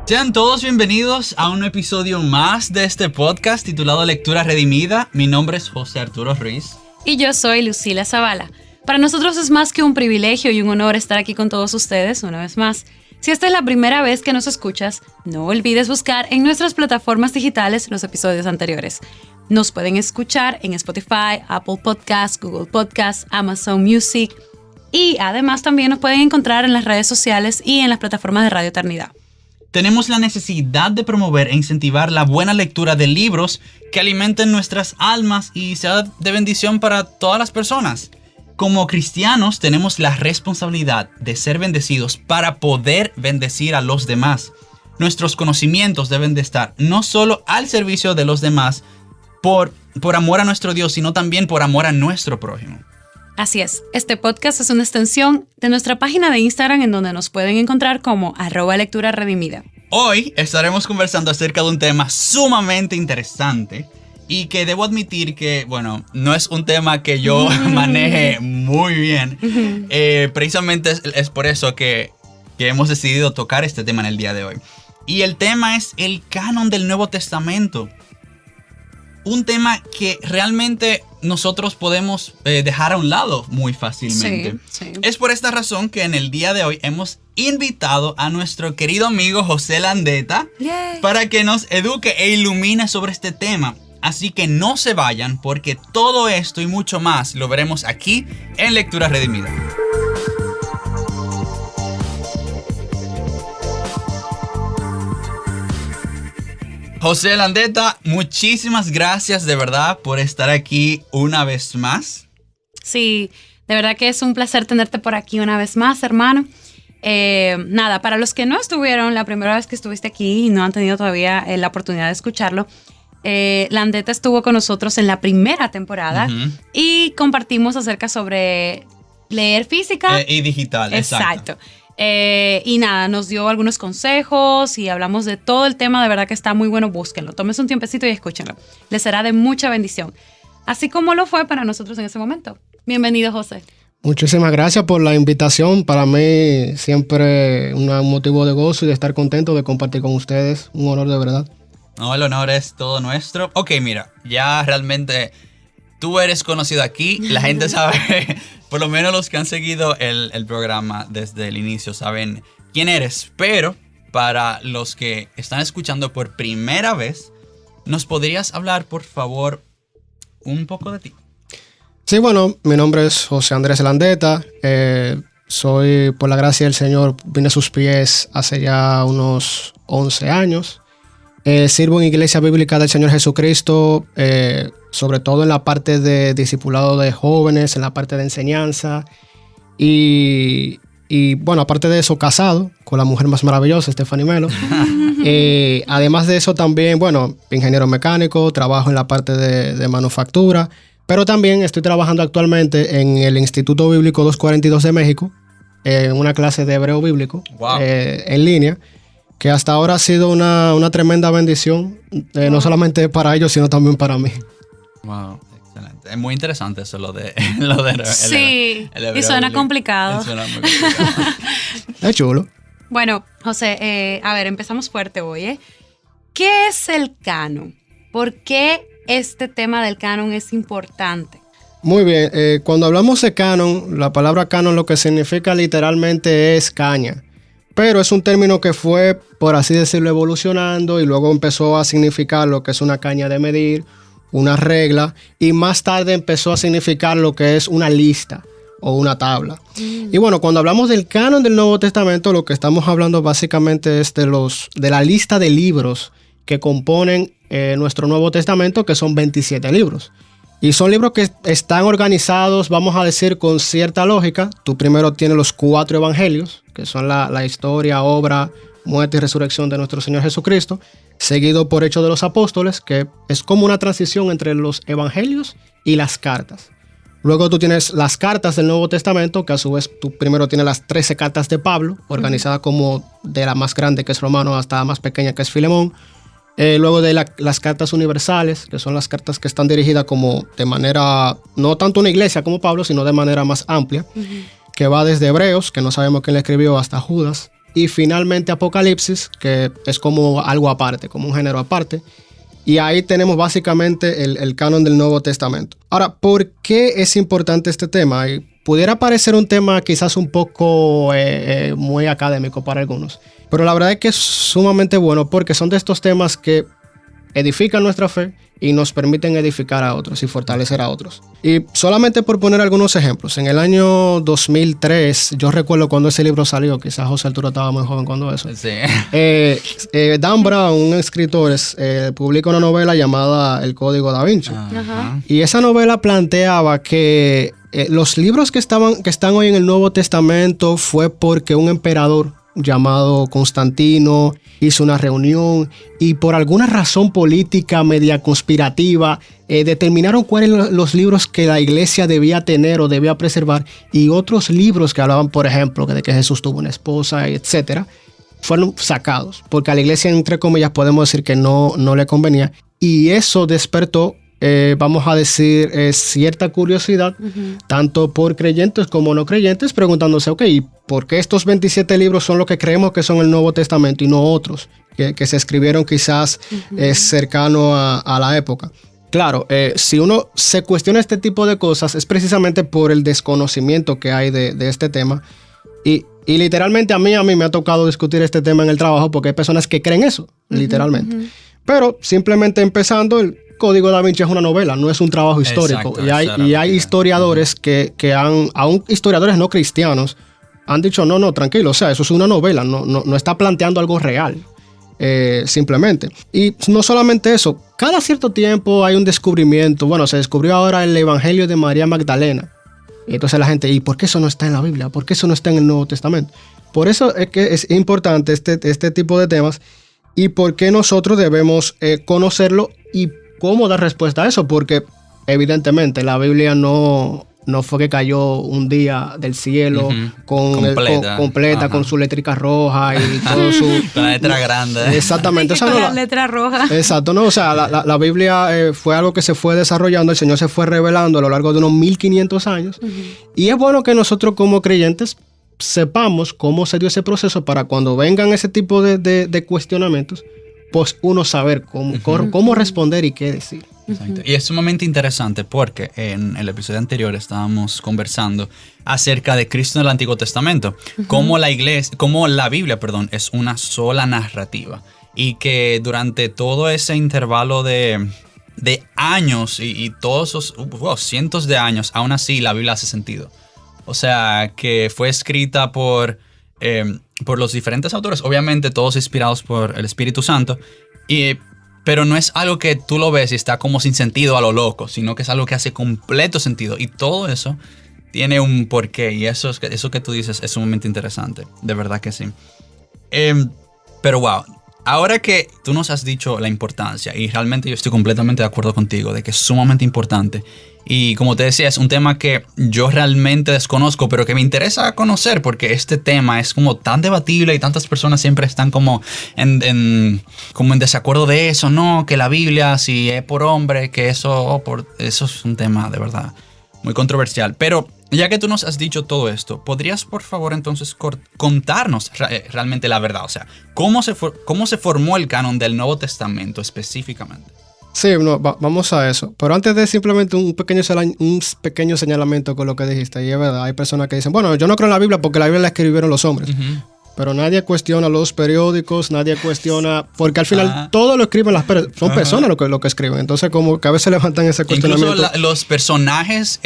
Sean todos bienvenidos a un episodio más de este podcast titulado Lectura Redimida. Mi nombre es José Arturo Ruiz. Y yo soy Lucila Zavala. Para nosotros es más que un privilegio y un honor estar aquí con todos ustedes una vez más. Si esta es la primera vez que nos escuchas, no olvides buscar en nuestras plataformas digitales los episodios anteriores. Nos pueden escuchar en Spotify, Apple Podcasts, Google Podcasts, Amazon Music y además también nos pueden encontrar en las redes sociales y en las plataformas de Radio Eternidad. Tenemos la necesidad de promover e incentivar la buena lectura de libros que alimenten nuestras almas y sea de bendición para todas las personas. Como cristianos tenemos la responsabilidad de ser bendecidos para poder bendecir a los demás. Nuestros conocimientos deben de estar no solo al servicio de los demás por amor a nuestro Dios, sino también por amor a nuestro prójimo. Así es, este podcast es una extensión de nuestra página de Instagram en donde nos pueden encontrar como @lecturaredimida. Hoy estaremos conversando acerca de un tema sumamente interesante y que debo admitir que, bueno, no es un tema que yo maneje muy bien. Precisamente es por eso que hemos decidido tocar este tema en el día de hoy. Y el tema es el canon del Nuevo Testamento. Un tema que realmente nosotros podemos dejar a un lado muy fácilmente. Sí. Es por esta razón que en el día de hoy hemos invitado a nuestro querido amigo José Landeta para que nos eduque e ilumine sobre este tema. Así que no se vayan porque todo esto y mucho más lo veremos aquí en Lectura Redimida. José Landeta, muchísimas gracias de verdad por estar aquí una vez más. Sí, de verdad que es un placer tenerte por aquí una vez más, hermano. Nada, para los que no estuvieron la primera vez que estuviste aquí y no han tenido todavía la oportunidad de escucharlo, Landeta estuvo con nosotros en la primera temporada y compartimos acerca sobre leer física y digital. Exacto. Y nada, nos dio algunos consejos y hablamos de todo el tema. De verdad que está muy bueno, búsquenlo, tómense un tiempecito y escúchenlo, les será de mucha bendición, así como lo fue para nosotros en ese momento. Bienvenido, José. Muchísimas gracias por la invitación. Para mí siempre un motivo de gozo y de estar contento de compartir con ustedes. Un honor de verdad. No, el honor es todo nuestro. Ok, mira, ya realmente tú eres conocido aquí. La gente sabe, por lo menos los que han seguido el programa desde el inicio saben quién eres. Pero para los que están escuchando por primera vez, ¿nos podrías hablar, por favor, un poco de ti? Sí, bueno, mi nombre es José Andrés Landeta. Soy, por la gracia del Señor, vine a sus pies hace ya unos 11 años. Sirvo en Iglesia Bíblica del Señor Jesucristo, sobre todo en la parte de discipulado de jóvenes, en la parte de enseñanza. Y bueno, aparte de eso, casado con la mujer más maravillosa, Stephanie Melo. Además de eso también, bueno, ingeniero mecánico, trabajo en la parte de manufactura, pero también estoy trabajando actualmente en el Instituto Bíblico 242 de México, en una clase de hebreo bíblico. Wow. En línea, que hasta ahora ha sido una tremenda bendición, no solamente para ellos, sino también para mí. Wow, excelente. Es muy interesante eso, lo de sí, el hebreo y suena complicado. Suena muy complicado. Es chulo. Bueno, José, a ver, empezamos fuerte hoy, ¿Qué es el canon? ¿Por qué este tema del canon es importante? Muy bien, cuando hablamos de canon, la palabra canon lo que significa literalmente es caña. Pero es un término que fue, por así decirlo, evolucionando y luego empezó a significar lo que es una caña de medir, una regla, y más tarde empezó a significar lo que es una lista o una tabla. Y bueno, cuando hablamos del canon del Nuevo Testamento, lo que estamos hablando básicamente es de la lista de libros que componen nuestro Nuevo Testamento, que son 27 libros. Y son libros que están organizados, vamos a decir, con cierta lógica. Tú primero tienes los 4 evangelios, que son la historia, obra, muerte y resurrección de nuestro Señor Jesucristo, seguido por Hechos de los Apóstoles, que es como una transición entre los evangelios y las cartas. Luego tú tienes las cartas del Nuevo Testamento, que a su vez tú primero tienes las 13 cartas de Pablo, organizadas como de la más grande, que es Romano, hasta la más pequeña, que es Filemón. Luego de las cartas universales, que son las cartas que están dirigidas como de manera, no tanto a una iglesia como Pablo, sino de manera más amplia. que va desde Hebreos, que no sabemos quién le escribió, hasta Judas, y finalmente Apocalipsis, que es como algo aparte, como un género aparte. Y ahí tenemos básicamente el canon del Nuevo Testamento. Ahora, ¿por qué es importante este tema? Y pudiera parecer un tema quizás un poco muy académico para algunos, pero la verdad es que es sumamente bueno porque son de estos temas que edifican nuestra fe y nos permiten edificar a otros y fortalecer a otros. Y solamente por poner algunos ejemplos, en el año 2003, yo recuerdo cuando ese libro salió, quizás José Arturo estaba muy joven cuando eso. Sí. Dan Brown, un escritor, publica una novela llamada El Código Da Vinci. Ajá. Y esa novela planteaba que los libros que están hoy en el Nuevo Testamento fue porque un emperador llamado Constantino hizo una reunión y por alguna razón política media conspirativa determinaron cuáles eran los libros que la iglesia debía tener o debía preservar, y otros libros que hablaban, por ejemplo, de que Jesús tuvo una esposa, etcétera, fueron sacados porque a la iglesia, entre comillas, podemos decir que no le convenía, y eso despertó vamos a decir, cierta curiosidad, tanto por creyentes como no creyentes, preguntándose, ok, ¿por qué estos 27 libros son los que creemos que son el Nuevo Testamento y no otros que se escribieron quizás cercano a la época? Claro, si uno se cuestiona este tipo de cosas es precisamente por el desconocimiento que hay de este tema. Y literalmente a mí me ha tocado discutir este tema en el trabajo porque hay personas que creen eso, literalmente. Pero simplemente empezando, el Código Da Vinci es una novela, no es un trabajo histórico. Exacto, y hay historiadores que aún historiadores no cristianos, han dicho, no, tranquilo, o sea, eso es una novela, no está planteando algo real, simplemente. Y no solamente eso, cada cierto tiempo hay un descubrimiento. Bueno, se descubrió ahora el Evangelio de María Magdalena. Y entonces la gente, ¿y por qué eso no está en la Biblia? ¿Por qué eso no está en el Nuevo Testamento? Por eso es que es importante este tipo de temas y por qué nosotros debemos conocerlo y cómo dar respuesta a eso, porque evidentemente la Biblia no fue que cayó un día del cielo completa con su letrica roja y todo su... Con la letra grande. Exactamente. Con la letra roja. Exacto, no, o sea, la Biblia fue algo que se fue desarrollando, el Señor se fue revelando a lo largo de unos 1500 años, y es bueno que nosotros como creyentes sepamos cómo se dio ese proceso para cuando vengan ese tipo de cuestionamientos, pues uno saber cómo responder y qué decir. Exacto. Y es sumamente interesante porque en el episodio anterior estábamos conversando acerca de Cristo en el Antiguo Testamento, cómo la Biblia, es una sola narrativa y que durante todo ese intervalo de años y todos esos cientos de años, aún así la Biblia hace sentido. O sea, que fue escrita por los diferentes autores, obviamente todos inspirados por el Espíritu Santo, pero no es algo que tú lo ves y está como sin sentido a lo loco, sino que es algo que hace completo sentido. Y todo eso tiene un porqué. Y eso que tú dices es sumamente interesante. De verdad que sí. Pero wow, ahora que tú nos has dicho la importancia, y realmente yo estoy completamente de acuerdo contigo, de que es sumamente importante. Y como te decía, es un tema que yo realmente desconozco, pero que me interesa conocer porque este tema es como tan debatible y tantas personas siempre están como en desacuerdo de eso, no, que la Biblia si es por hombre, que eso es un tema de verdad muy controversial. Pero ya que tú nos has dicho todo esto, ¿podrías por favor entonces contarnos realmente la verdad? O sea, ¿cómo se formó el canon del Nuevo Testamento específicamente? Sí, vamos a eso. Pero antes de simplemente un pequeño señalamiento con lo que dijiste, y es verdad, hay personas que dicen, bueno, yo no creo en la Biblia porque la Biblia la escribieron los hombres. Pero nadie cuestiona los periódicos, nadie cuestiona, porque al final todo lo escriben son personas lo que escriben. Entonces como que a veces levantan ese cuestionamiento. Incluso los personajes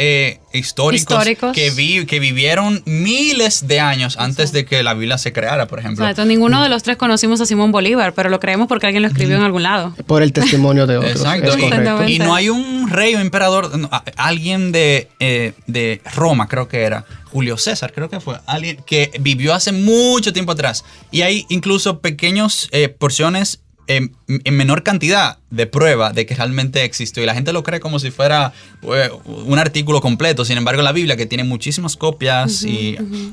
históricos. Que vivieron miles de años antes de que la Biblia se creara, por ejemplo. Exacto, ninguno de los tres conocimos a Simón Bolívar, pero lo creemos porque alguien lo escribió en algún lado. Por el testimonio de otros. Exacto. Y no hay un rey o emperador, alguien de Roma, creo que era. Julio César, creo que fue alguien que vivió hace mucho tiempo atrás. Y hay incluso pequeñas porciones en menor cantidad de prueba de que realmente existió. Y la gente lo cree como si fuera un artículo completo. Sin embargo, la Biblia, que tiene muchísimas copias,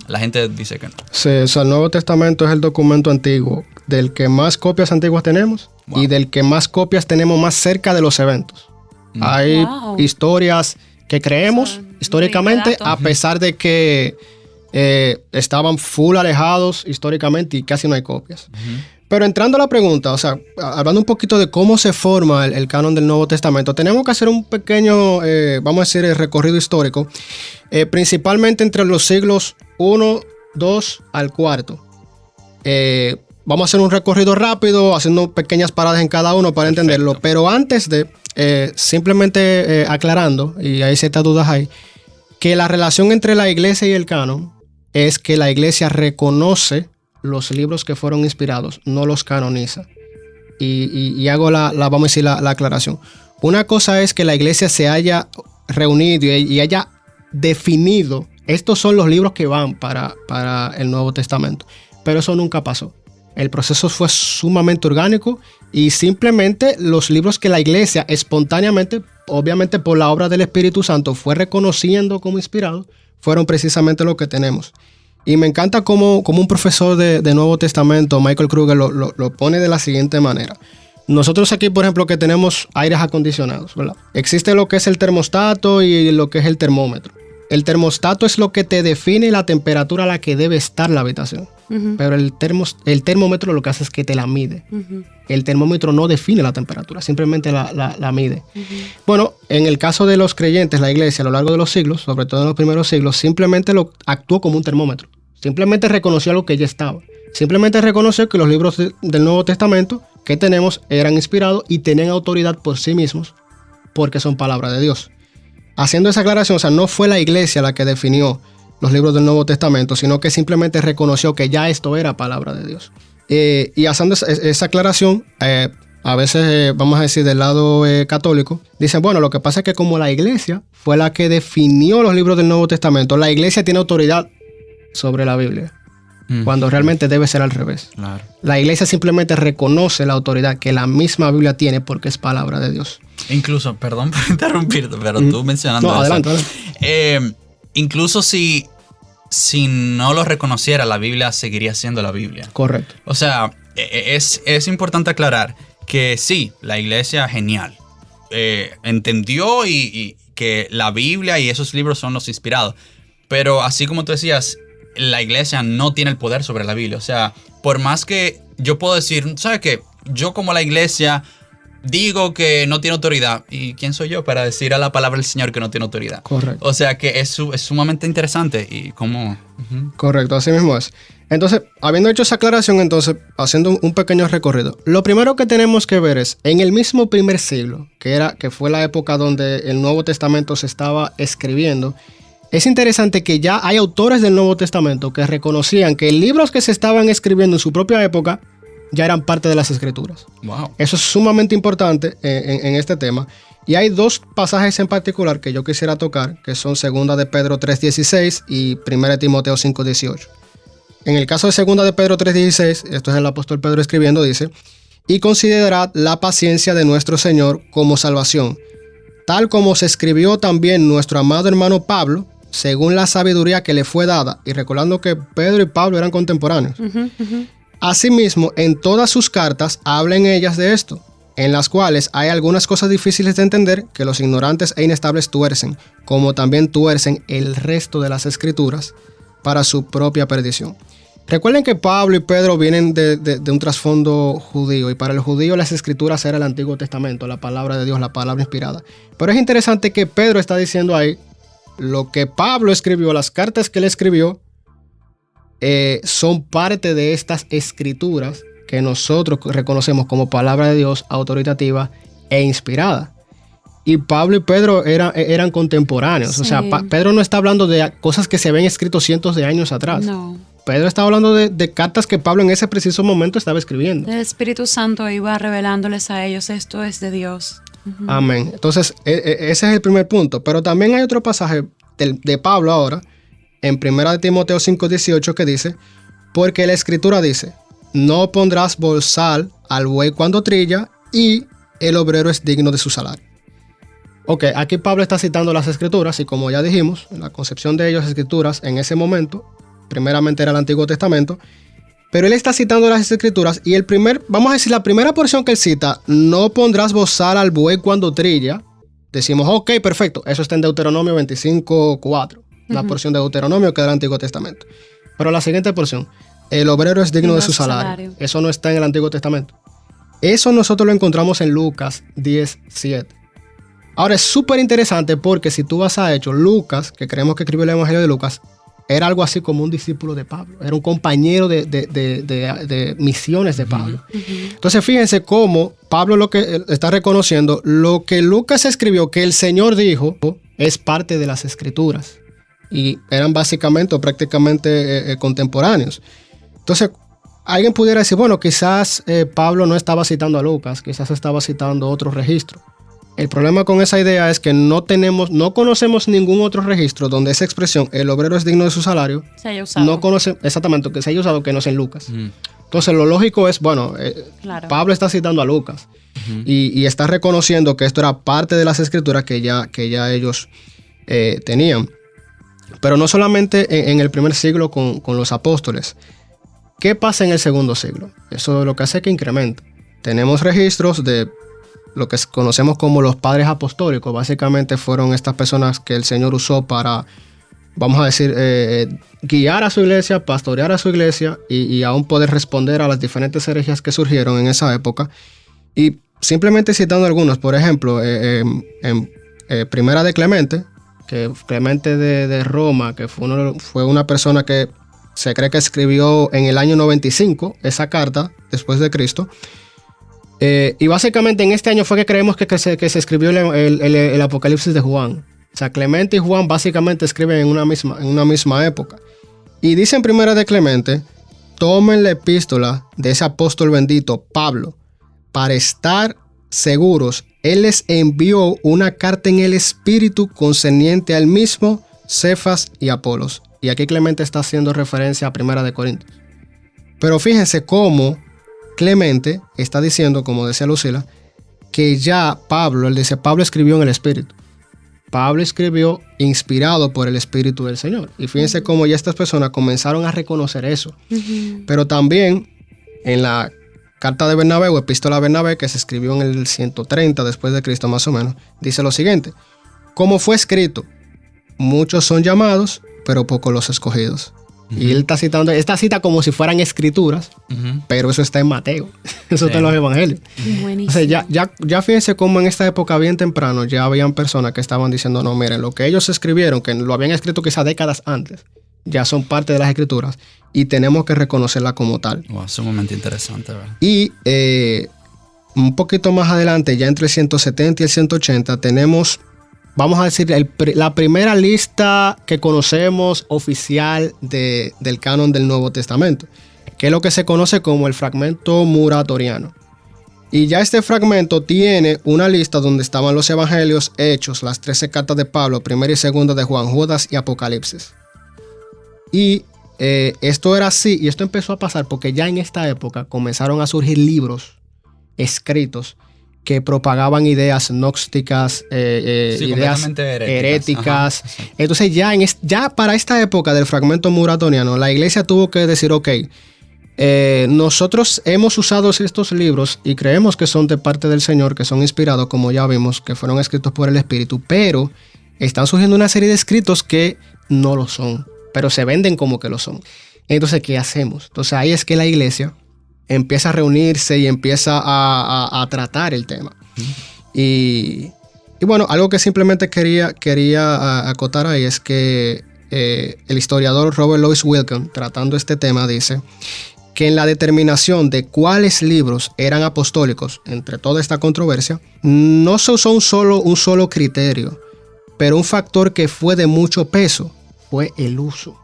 la gente dice que no. Sí, o sea, el Nuevo Testamento es el documento antiguo del que más copias antiguas tenemos y del que más copias tenemos más cerca de los eventos. Hay historias que creemos históricamente, a pesar de que estaban full alejados históricamente y casi no hay copias. Pero entrando a la pregunta, o sea, hablando un poquito de cómo se forma el canon del Nuevo Testamento, tenemos que hacer un pequeño, vamos a decir, recorrido histórico, principalmente entre los siglos 1, 2 al 4. Vamos a hacer un recorrido rápido, haciendo pequeñas paradas en cada uno para entenderlo. Pero antes de, simplemente aclarando, y hay ciertas dudas ahí, que la relación entre la iglesia y el canon es que la iglesia reconoce los libros que fueron inspirados, no los canoniza. Y hago vamos a decir, la aclaración. Una cosa es que la iglesia se haya reunido y haya definido, estos son los libros que van para el Nuevo Testamento. Pero eso nunca pasó. El proceso fue sumamente orgánico y simplemente los libros que la iglesia espontáneamente, obviamente por la obra del Espíritu Santo, fue reconociendo como inspirados, fueron precisamente lo que tenemos. Y me encanta como un profesor de Nuevo Testamento, Michael Kruger, lo pone de la siguiente manera. Nosotros aquí, por ejemplo, que tenemos aires acondicionados, ¿verdad? Existe lo que es el termostato y lo que es el termómetro. El termostato es lo que te define la temperatura a la que debe estar la habitación. Pero el termómetro lo que hace es que te la mide. El termómetro no define la temperatura, simplemente la mide. Bueno, en el caso de los creyentes, la iglesia a lo largo de los siglos, sobre todo en los primeros siglos, simplemente actuó como un termómetro. Simplemente reconoció lo que ya estaba. Simplemente reconoció que los libros del Nuevo Testamento que tenemos eran inspirados y tenían autoridad por sí mismos porque son palabra de Dios. Haciendo esa aclaración, o sea, no fue la iglesia la que definió los libros del Nuevo Testamento, sino que simplemente reconoció que ya esto era palabra de Dios. Y haciendo esa aclaración, a veces, vamos a decir, del lado católico, dicen, bueno, lo que pasa es que como la iglesia fue la que definió los libros del Nuevo Testamento, la iglesia tiene autoridad sobre la Biblia, cuando realmente debe ser al revés. Claro. La iglesia simplemente reconoce la autoridad que la misma Biblia tiene porque es palabra de Dios. Incluso, perdón por interrumpirte, pero tú mencionando eso. Adelante. Incluso si no lo reconociera, la Biblia seguiría siendo la Biblia. Correcto. O sea, es importante aclarar que sí, la iglesia, genial, entendió y que la Biblia y esos libros son los inspirados. Pero así como tú decías, la iglesia no tiene el poder sobre la Biblia. O sea, por más que yo puedo decir, ¿sabes qué? Yo como la iglesia digo que no tiene autoridad. ¿Y quién soy yo para decir a la palabra del Señor que no tiene autoridad? Correcto. O sea que es sumamente interesante y cómo... Correcto, así mismo es. Entonces, habiendo hecho esa aclaración, entonces, haciendo un pequeño recorrido, lo primero que tenemos que ver es, en el mismo primer siglo, que fue la época donde el Nuevo Testamento se estaba escribiendo, es interesante que ya hay autores del Nuevo Testamento que reconocían que libros que se estaban escribiendo en su propia época ya eran parte de las Escrituras. Wow. Eso es sumamente importante en este tema. Y hay dos pasajes en particular que yo quisiera tocar, que son 2 de Pedro 3:16 y 1 de Timoteo 5:18. En el caso de 2 de Pedro 3:16, esto es el apóstol Pedro escribiendo, dice: y considerad la paciencia de nuestro Señor como salvación, tal como se escribió también nuestro amado hermano Pablo, según la sabiduría que le fue dada. Y recordando que Pedro y Pablo eran contemporáneos. Asimismo, en todas sus cartas hablan ellas de esto, en las cuales hay algunas cosas difíciles de entender que los ignorantes e inestables tuercen, como también tuercen el resto de las escrituras para su propia perdición. Recuerden que Pablo y Pedro vienen de un trasfondo judío, y para el judío las escrituras era el Antiguo Testamento, la palabra de Dios, la palabra inspirada. Pero es interesante que Pedro está diciendo ahí lo que Pablo escribió, las cartas que él escribió, son parte de estas escrituras que nosotros reconocemos como palabra de Dios autoritativa e inspirada. Y Pablo y Pedro eran contemporáneos. Sí. O sea, Pedro no está hablando de cosas que se habían escrito cientos de años atrás. No. Pedro está hablando de cartas que Pablo en ese preciso momento estaba escribiendo. El Espíritu Santo iba revelándoles a ellos, esto es de Dios. Amén. Entonces, ese es el primer punto. Pero también hay otro pasaje de Pablo ahora, en 1 de Timoteo 5:18, que dice: porque la escritura dice, no pondrás bozal al buey cuando trilla, y el obrero es digno de su salario. Ok, aquí Pablo está citando las escrituras, y como ya dijimos, la concepción de ellos, escrituras, en ese momento, primeramente era el Antiguo Testamento, pero él está citando las escrituras, y vamos a decir, la primera porción que él cita, no pondrás bozal al buey cuando trilla, decimos, ok, perfecto, eso está en Deuteronomio 25:4. la porción de Deuteronomio que es del Antiguo Testamento. Pero la siguiente porción, el obrero es digno de su salario. Eso no está en el Antiguo Testamento. Eso nosotros lo encontramos en Lucas 10:7. Ahora es súper interesante porque si tú vas a Hechos, Lucas, que creemos que escribió el Evangelio de Lucas, era algo así como un discípulo de Pablo. Era un compañero de misiones de Pablo. Entonces fíjense cómo Pablo lo que está reconociendo, lo que Lucas escribió, que el Señor dijo, es parte de las Escrituras. Y eran básicamente o prácticamente contemporáneos. Entonces, alguien pudiera decir, bueno, quizás Pablo no estaba citando a Lucas, quizás estaba citando otro registro. El problema con esa idea es que no conocemos ningún otro registro donde esa expresión, el obrero es digno de su salario, se haya usado. No conocemos exactamente que se haya usado, que no es en Lucas. Entonces, lo lógico es, bueno, claro. Pablo está citando a Lucas y está reconociendo que esto era parte de las escrituras que ya ellos tenían. Pero no solamente en el primer siglo con los apóstoles. ¿Qué pasa en el segundo siglo? Eso lo que hace que incrementa. Tenemos registros de lo que conocemos como los padres apostólicos. Básicamente fueron estas personas que el Señor usó para, vamos a decir, guiar a su iglesia, pastorear a su iglesia y aún poder responder a las diferentes herejías que surgieron en esa época. Y simplemente citando algunos, por ejemplo, en Primera de Clemente, que Clemente de Roma, que fue una persona que se cree que escribió en el año 95 esa carta después de Cristo. Y básicamente en este año fue que creemos que se escribió el Apocalipsis de Juan. O sea, Clemente y Juan básicamente escriben en una misma época. Y dice en Primera de Clemente, tomen la epístola de ese apóstol bendito, Pablo, para estar seguros. Él les envió una carta en el Espíritu concerniente al mismo Cefas y Apolos. Y aquí Clemente está haciendo referencia a Primera de Corintios. Pero fíjense cómo Clemente está diciendo, como decía Lucila, que ya Pablo escribió en el Espíritu. Pablo escribió inspirado por el Espíritu del Señor. Y fíjense cómo ya estas personas comenzaron a reconocer eso. Pero también en la carta de Bernabé o epístola a Bernabé, que se escribió en el 130 después de Cristo más o menos, dice lo siguiente: como fue escrito, muchos son llamados, pero pocos los escogidos. Y él está citando esta cita como si fueran escrituras, pero eso está en Mateo, eso está en los evangelios. Buenísimo. O sea, ya fíjense cómo en esta época bien temprano ya habían personas que estaban diciendo, no, miren, lo que ellos escribieron, que lo habían escrito quizás décadas antes, ya son parte de las escrituras y tenemos que reconocerla como tal. Wow, sumamente interesante, ¿verdad? Y un poquito más adelante, ya entre el 170 y el 180, tenemos, vamos a decir, la primera lista que conocemos oficial del canon del Nuevo Testamento, que es lo que se conoce como el fragmento muratoriano. Y ya este fragmento tiene una lista donde estaban los evangelios, Hechos, las 13 cartas de Pablo, primera y segunda de Juan, Judas y Apocalipsis. Y esto era así, y esto empezó a pasar porque ya en esta época comenzaron a surgir libros escritos que propagaban ideas gnósticas, ideas heréticas. Entonces ya para esta época del fragmento muratoriano, la iglesia tuvo que decir, ok, nosotros hemos usado estos libros y creemos que son de parte del Señor, que son inspirados, como ya vimos, que fueron escritos por el Espíritu, pero están surgiendo una serie de escritos que no lo son, pero se venden como que lo son. Entonces, ¿qué hacemos? Entonces ahí es que la iglesia empieza a reunirse y empieza a tratar el tema. Y bueno, algo que simplemente quería acotar ahí es que el historiador Robert Louis Wilken, tratando este tema, dice que en la determinación de cuáles libros eran apostólicos entre toda esta controversia, no se usó un solo criterio, pero un factor que fue de mucho peso fue el uso.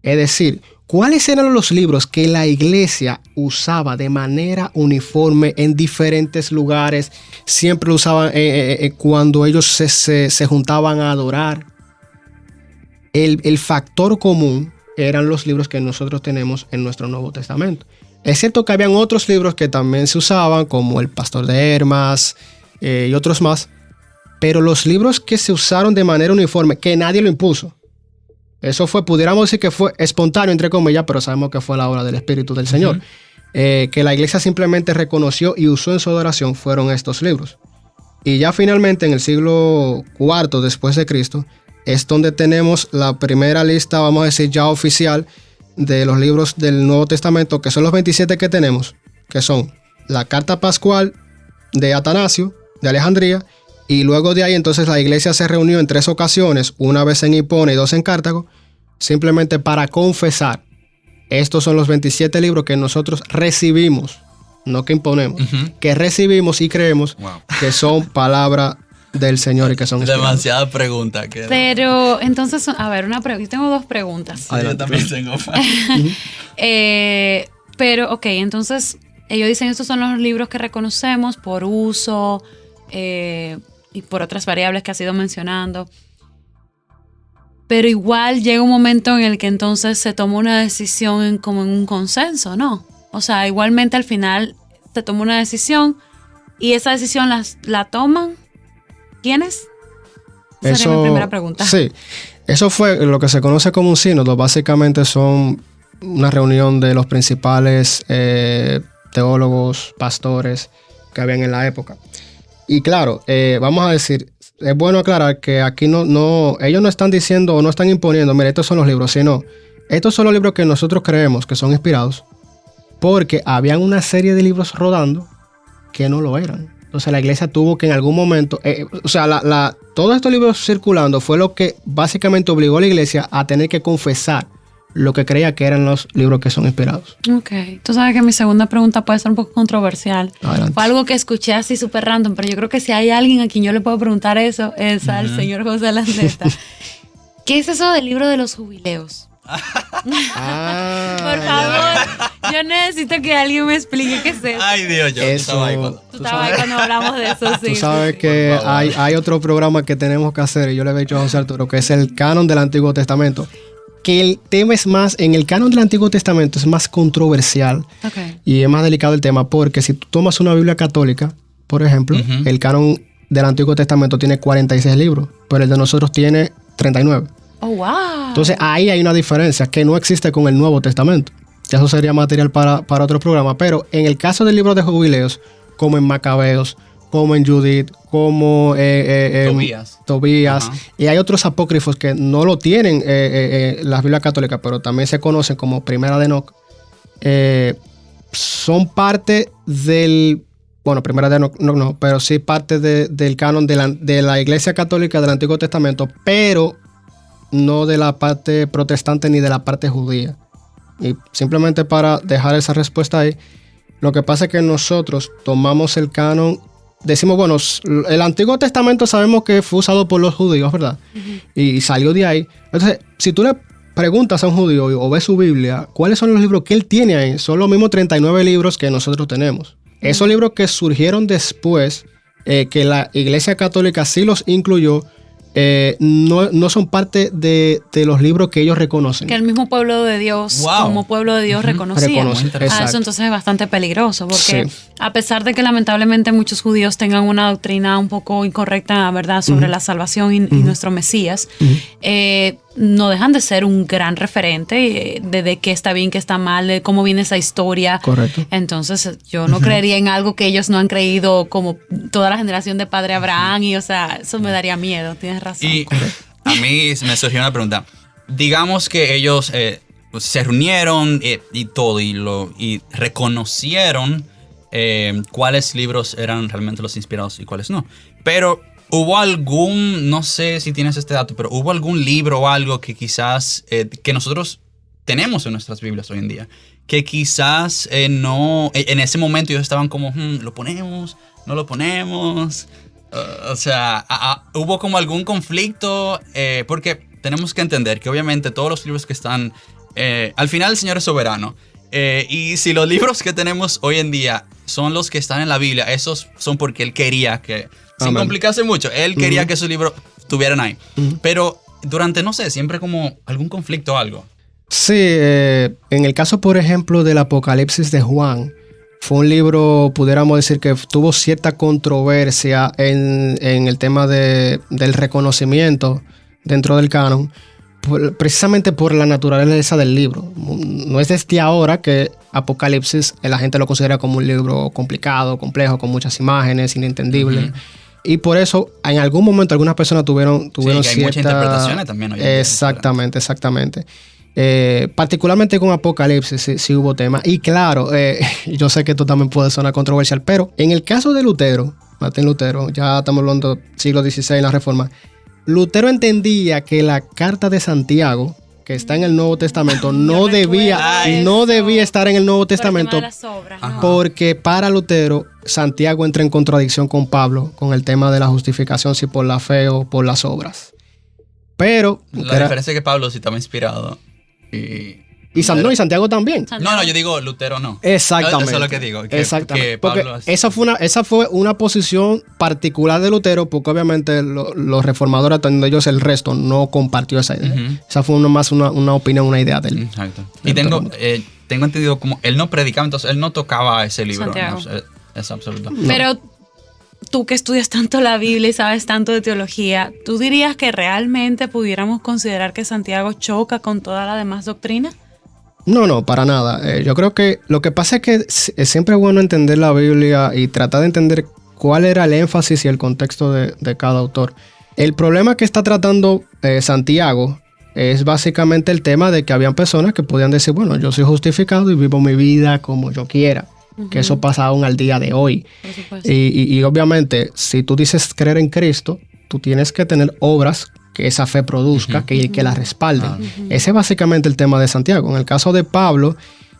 Es decir, ¿cuáles eran los libros que la iglesia usaba de manera uniforme en diferentes lugares? Siempre lo usaban cuando ellos se juntaban a adorar. El factor común eran los libros que nosotros tenemos en nuestro Nuevo Testamento. Es cierto que habían otros libros que también se usaban, como El Pastor de Hermas y otros más, pero los libros que se usaron de manera uniforme, que nadie lo impuso, eso fue, pudiéramos decir que fue espontáneo, entre comillas, pero sabemos que fue la obra del Espíritu del Señor. Que la iglesia simplemente reconoció y usó en su adoración fueron estos libros. Y ya finalmente en el siglo IV después de Cristo, es donde tenemos la primera lista, vamos a decir ya oficial, de los libros del Nuevo Testamento, que son los 27 que tenemos, que son la Carta Pascual de Atanasio, de Alejandría, y luego de ahí entonces la iglesia se reunió en 3 ocasiones, una vez en Hipona y 2 en Cartago, simplemente para confesar. Estos son los 27 libros que nosotros recibimos, no que imponemos, que recibimos y creemos que son palabra del Señor y que son inspirados. Demasiada pregunta. Pero entonces, a ver, yo tengo 2 preguntas. Yo también tengo. Pero, ok, entonces ellos dicen estos son los libros que reconocemos por uso y por otras variables que ha sido mencionando. Pero igual llega un momento en el que entonces se toma una decisión como en un consenso, ¿no? O sea, igualmente al final se toma una decisión y esa decisión la toman ¿quiénes? Esa sería mi primera pregunta. Sí, eso fue lo que se conoce como un sínodo. Básicamente son una reunión de los principales teólogos, pastores que habían en la época. Y claro, vamos a decir, es bueno aclarar que aquí ellos no están diciendo o no están imponiendo, mira, estos son los libros, sino estos son los libros que nosotros creemos que son inspirados, porque habían una serie de libros rodando que no lo eran. Entonces la iglesia tuvo que en algún momento, todos estos libros circulando fue lo que básicamente obligó a la iglesia a tener que confesar lo que creía que eran los libros que son inspirados. Ok. Tú sabes que mi segunda pregunta puede ser un poco controversial. Adelante. Fue algo que escuché así súper random, pero yo creo que si hay alguien a quien yo le puedo preguntar eso es al señor José Landeta. ¿Qué es eso del libro de los jubileos? Por favor, yo necesito que alguien me explique qué es eso. Ay, Dios, yo estaba ahí Tú estabas ahí cuando hablamos de eso, sí. Tú sabes que hay otro programa que tenemos que hacer, y yo le he dicho a José Arturo, que es el canon del Antiguo Testamento. Que el tema es más, en el canon del Antiguo Testamento es más controversial y es más delicado el tema, porque si tú tomas una Biblia católica, por ejemplo, el canon del Antiguo Testamento tiene 46 libros, pero el de nosotros tiene 39. Oh, wow. Entonces ahí hay una diferencia que no existe con el Nuevo Testamento. Eso sería material para otro programa, pero en el caso del libro de Jubileos, como en Macabeos, como en Judith, como Tobías. Y hay otros apócrifos que no lo tienen las Biblias católicas, pero también se conocen como Primera de Enoc. Son parte del... Bueno, Primera de Enoc no, pero sí parte del canon de la Iglesia Católica del Antiguo Testamento, pero no de la parte protestante ni de la parte judía. Y simplemente para dejar esa respuesta ahí, lo que pasa es que nosotros tomamos el canon. Decimos, bueno, el Antiguo Testamento sabemos que fue usado por los judíos, ¿verdad? Y salió de ahí. Entonces, si tú le preguntas a un judío o ves su Biblia, ¿cuáles son los libros que él tiene ahí? Son los mismos 39 libros que nosotros tenemos. Esos libros que surgieron después, que la Iglesia Católica sí los incluyó, no son parte de los libros que ellos reconocen. Que el mismo pueblo de Dios, como pueblo de Dios, reconocía. Eso entonces es bastante peligroso, porque a pesar de que lamentablemente muchos judíos tengan una doctrina un poco incorrecta, ¿verdad?, sobre la salvación y nuestro Mesías, no dejan de ser un gran referente de qué está bien, qué está mal, de cómo viene esa historia. Correcto. Entonces yo no creería en algo que ellos no han creído, como toda la generación de Padre Abraham, y o sea, eso me daría miedo, tienes razón. Y a mí me surgió una pregunta. Digamos que ellos se reunieron y todo, y reconocieron cuáles libros eran realmente los inspirados y cuáles no. Pero ¿hubo algún, no sé si tienes este dato, pero hubo algún libro o algo que quizás, que nosotros tenemos en nuestras Biblias hoy en día, que quizás no, en ese momento ellos estaban como, ¿lo ponemos? ¿No lo ponemos? O sea, ¿hubo como algún conflicto? Porque tenemos que entender que obviamente todos los libros que están, al final el Señor es soberano. Y si los libros que tenemos hoy en día son los que están en la Biblia, esos son porque Él quería que, sin complicarse mucho, Él quería que esos libros estuvieran ahí. Pero durante, no sé, siempre como algún conflicto o algo. Sí, en el caso, por ejemplo, del Apocalipsis de Juan, fue un libro, pudiéramos decir, que tuvo cierta controversia en el tema del reconocimiento dentro del canon, precisamente por la naturaleza del libro. No es desde ahora que Apocalipsis la gente lo considera como un libro complicado, complejo, con muchas imágenes, inentendible. Y por eso, en algún momento, algunas personas tuvieron Sí, que hay cierta... muchas interpretaciones también hoy en día. Exactamente. Particularmente con Apocalipsis sí hubo tema. Y claro, yo sé que esto también puede sonar controversial, pero en el caso de Lutero, Martín Lutero, ya estamos hablando del siglo XVI en la Reforma, Lutero entendía que la carta de Santiago, que está en el Nuevo Testamento, no debía estar en el Nuevo Testamento, Por el tema de las obras, ¿no? porque para Lutero, Santiago entra en contradicción con Pablo, con el tema de la justificación, si por la fe o por las obras. Pero... La diferencia es que Pablo sí estaba inspirado. Y Santiago también. No, yo digo Lutero no. Exactamente. Eso es lo que digo. Exactamente. Que porque Pablo esa fue una posición particular de Lutero, porque obviamente los reformadores, atendiendo ellos, el resto no compartió esa idea. Uh-huh. Esa fue más una opinión, una idea de él. Exacto. Y tengo entendido como él no predicaba, entonces él no tocaba ese libro. Santiago. No, es absoluto. Pero tú que estudias tanto la Biblia y sabes tanto de teología, ¿tú dirías que realmente pudiéramos considerar que Santiago choca con toda la demás doctrina? No, para nada. Yo creo que lo que pasa es que es siempre bueno entender la Biblia y tratar de entender cuál era el énfasis y el contexto de cada autor. El problema que está tratando Santiago es básicamente el tema de que habían personas que podían decir, bueno, yo soy justificado y vivo mi vida como yo quiera. Uh-huh. Que eso pasa aún al día de hoy. Por supuesto. Y obviamente, si tú dices creer en Cristo, tú tienes que tener obras que esa fe produzca, uh-huh. que la respalden. Uh-huh. Ese es básicamente el tema de Santiago. En el caso de Pablo,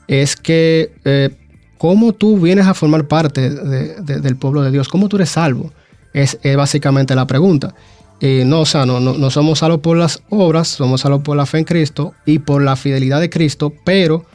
es que cómo tú vienes a formar parte del pueblo de Dios, cómo tú eres salvo, es básicamente la pregunta. No somos salvos por las obras, somos salvos por la fe en Cristo y por la fidelidad de Cristo, pero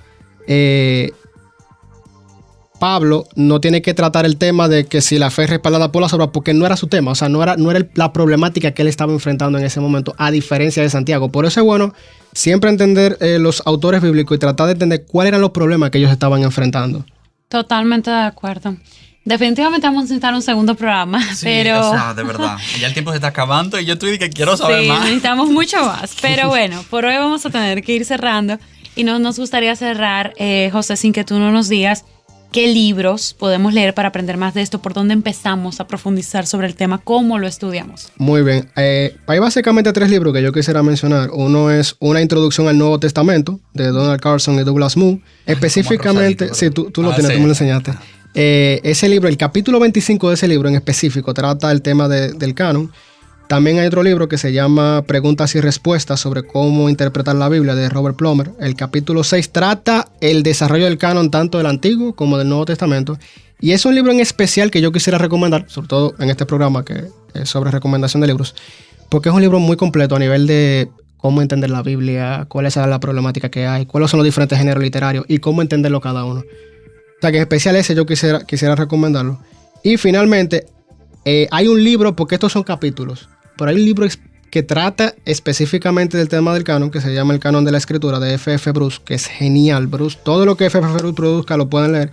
Pablo no tiene que tratar el tema de que si la fe es respaldada por las obras, porque no era su tema, o sea, no era la problemática que él estaba enfrentando en ese momento, a diferencia de Santiago. Por eso es bueno siempre entender los autores bíblicos y tratar de entender cuáles eran los problemas que ellos estaban enfrentando. Totalmente de acuerdo. Definitivamente vamos a necesitar un segundo programa, sí, pero... o sea, de verdad, ya el tiempo se está acabando y yo estoy que quiero saber más. Necesitamos mucho más, pero bueno, por hoy vamos a tener que ir cerrando y nos gustaría cerrar, José, sin que tú no nos digas qué libros podemos leer para aprender más de esto, por dónde empezamos a profundizar sobre el tema, cómo lo estudiamos. Muy bien. Hay básicamente 3 libros que yo quisiera mencionar. Uno es Una introducción al Nuevo Testamento, de Donald Carson y Douglas Moo. Específicamente, sí, tú lo tienes, tú me lo enseñaste. Ese libro, el capítulo 25 de ese libro en específico, trata el tema del canon. También hay otro libro que se llama Preguntas y Respuestas sobre cómo interpretar la Biblia, de Robert Plummer. El capítulo 6 trata el desarrollo del canon tanto del Antiguo como del Nuevo Testamento. Y es un libro en especial que yo quisiera recomendar, sobre todo en este programa que es sobre recomendación de libros, porque es un libro muy completo a nivel de cómo entender la Biblia, cuál es la problemática que hay, cuáles son los diferentes géneros literarios y cómo entenderlo cada uno. O sea que en especial ese yo quisiera recomendarlo. Y finalmente, hay un libro, porque estos son capítulos, pero hay un libro que trata específicamente del tema del canon, que se llama El Canon de la Escritura, de F.F. Bruce, que es genial, Bruce. Todo lo que F.F. Bruce produzca lo pueden leer.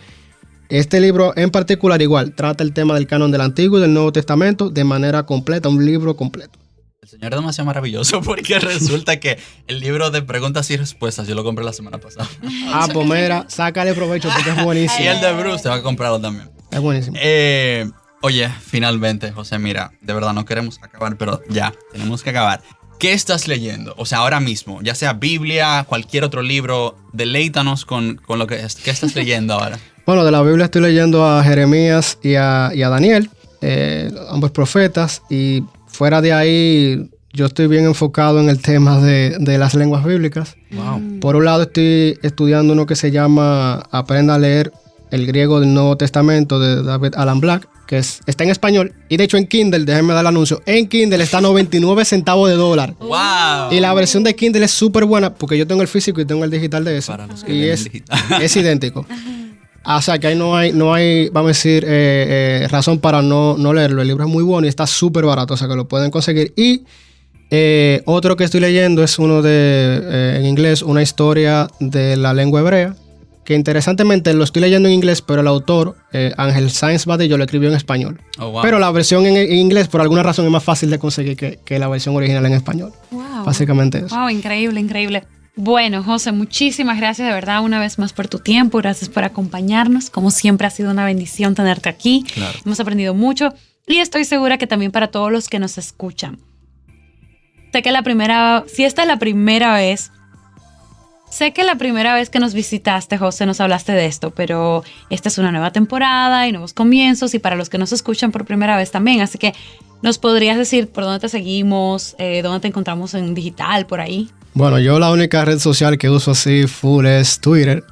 Este libro en particular igual trata el tema del canon del Antiguo y del Nuevo Testamento de manera completa, un libro completo. El señor es demasiado maravilloso porque resulta que el libro de preguntas y respuestas yo lo compré la semana pasada. Pues mira, sácale provecho porque es buenísimo. Y el de Bruce te va a comprarlo también. Es buenísimo. Oye, finalmente, José, mira, de verdad no queremos acabar, pero ya, tenemos que acabar. ¿Qué estás leyendo? O sea, ahora mismo, ya sea Biblia, cualquier otro libro, deleítanos con lo que estás leyendo ahora. Bueno, de la Biblia estoy leyendo a Jeremías y a Daniel, ambos profetas, y fuera de ahí yo estoy bien enfocado en el tema de las lenguas bíblicas. Wow. Por un lado estoy estudiando uno que se llama Aprenda a leer el griego del Nuevo Testamento, de David Alan Black, que está en español, y de hecho en Kindle, déjenme dar el anuncio, en Kindle está 99 centavos de dólar. ¡Wow! Y la versión de Kindle es súper buena, porque yo tengo el físico y tengo el digital de ese. Para los que y leen digital. es idéntico. O sea que ahí no hay, vamos a decir, razón para no leerlo. El libro es muy bueno y está súper barato, o sea que lo pueden conseguir. Y otro que estoy leyendo es uno en inglés, una historia de la lengua hebrea, que interesantemente lo estoy leyendo en inglés, pero el autor, Ángel Sáenz Badillo, lo escribió en español. Oh, wow. Pero la versión en inglés, por alguna razón, es más fácil de conseguir que la versión original en español. Wow. Básicamente eso. Wow, increíble, increíble. Bueno, José, muchísimas gracias de verdad una vez más por tu tiempo, gracias por acompañarnos. Como siempre ha sido una bendición tenerte aquí. Claro. Hemos aprendido mucho. Y estoy segura que también para todos los que nos escuchan. Sé que si esta es la primera vez, que nos visitaste, José, nos hablaste de esto, pero esta es una nueva temporada y nuevos comienzos, y para los que nos escuchan por primera vez también, así que ¿nos podrías decir por dónde te seguimos, dónde te encontramos en digital, por ahí? Bueno, yo la única red social que uso así full es Twitter,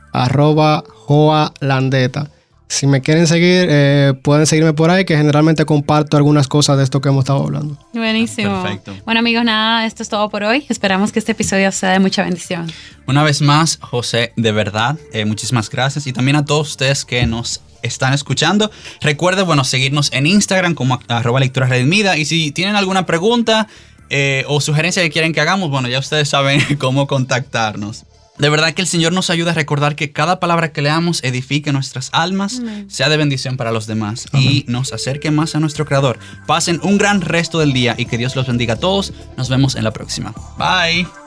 @joalandeta. Si me quieren seguir, pueden seguirme por ahí, que generalmente comparto algunas cosas de esto que hemos estado hablando. Buenísimo. Perfecto. Bueno, amigos, nada, esto es todo por hoy. Esperamos que este episodio sea de mucha bendición. Una vez más, José, de verdad, muchísimas gracias. Y también a todos ustedes que nos están escuchando. Recuerden, seguirnos en Instagram como @lecturasredimida. Y si tienen alguna pregunta o sugerencia que quieren que hagamos, ya ustedes saben cómo contactarnos. De verdad que el Señor nos ayuda a recordar que cada palabra que leamos edifique nuestras almas, sea de bendición para los demás y nos acerque más a nuestro Creador. Pasen un gran resto del día y que Dios los bendiga a todos. Nos vemos en la próxima. Bye.